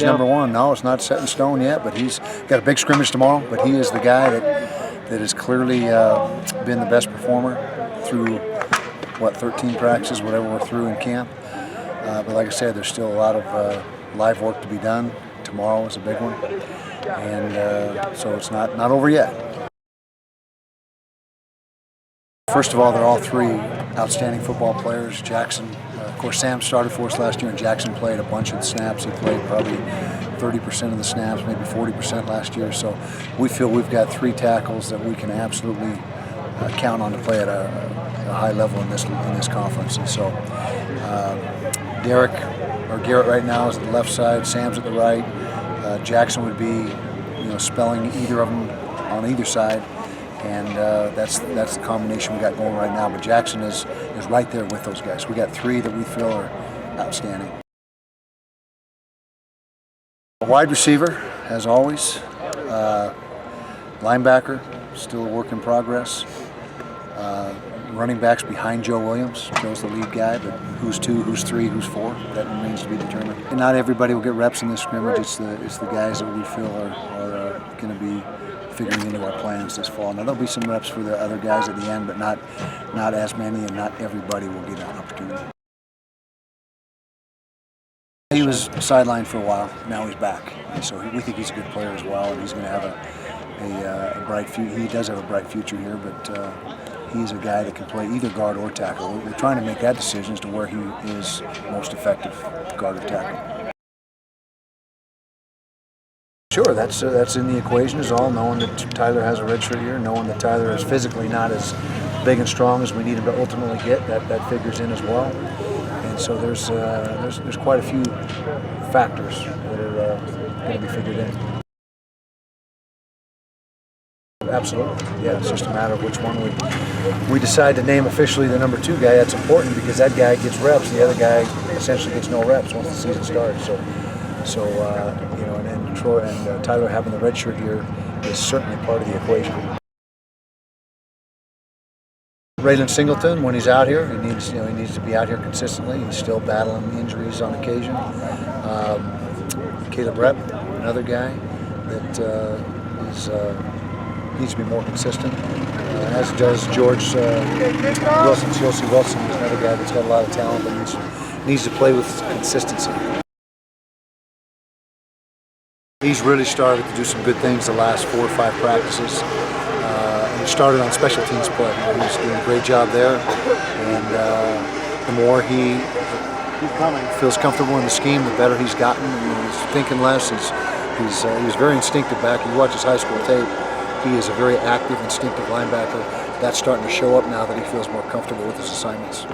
he's number one. No, it's not set in stone yet, but he's got a big scrimmage tomorrow. But he is the guy that has clearly been the best performer through, 13 practices, whatever we're through in camp. But like I said, there's still a lot of live work to be done. Tomorrow is a big one, and so it's not over yet. First of all, they're all three outstanding football players. Jackson, of course, Sam started for us last year, and Jackson played a bunch of the snaps. He played probably 30% of the snaps, maybe 40% last year. So we feel we've got three tackles that we can absolutely count on to play at a high level in this conference. And so Garrett right now is at the left side. Sam's at the right. Jackson would be, spelling either of them on either side. And that's the combination we got going right now. But Jackson is right there with those guys. We got three that we feel are outstanding. A wide receiver, as always. Linebacker, still a work in progress. Running backs behind Joe Williams. Joe's the lead guy, but who's two, who's three, who's four, that remains to be determined. And not everybody will get reps in this scrimmage. It's the guys that we feel are going to be figuring into our plans this fall. Now there'll be some reps for the other guys at the end, but not as many, and not everybody will get an opportunity. He was sidelined for a while. Now he's back, and so we think he's a good player as well, and he's going to have a bright future. He does have a bright future here, but he's a guy that can play either guard or tackle. We're trying to make that decision as to where he is most effective, guard or tackle. Sure, that's in the equation is all, knowing that Tyler has a redshirt year, knowing that Tyler is physically not as big and strong as we need him to ultimately get, that figures in as well. And so there's quite a few factors that are going to be figured in. Absolutely, yeah. It's just a matter of which one we decide to name officially the number two guy. That's important because that guy gets reps. The other guy essentially gets no reps once the season starts. So and Troy and Tyler having the red shirt here is certainly part of the equation. Raylan Singleton, when he's out here, he needs to be out here consistently. He's still battling injuries on occasion. Caleb Rep, another guy that needs to be more consistent, as does George Wilson. Josie Wilson is another guy that's got a lot of talent but needs to play with consistency. He's really started to do some good things the last 4 or 5 practices. And he started on special teams play. He's doing a great job there. And the more he feels comfortable in the scheme, the better he's gotten. He's thinking less. He was very instinctive back. You watch his high school tape. He is a very active, instinctive linebacker. That's starting to show up now that he feels more comfortable with his assignments.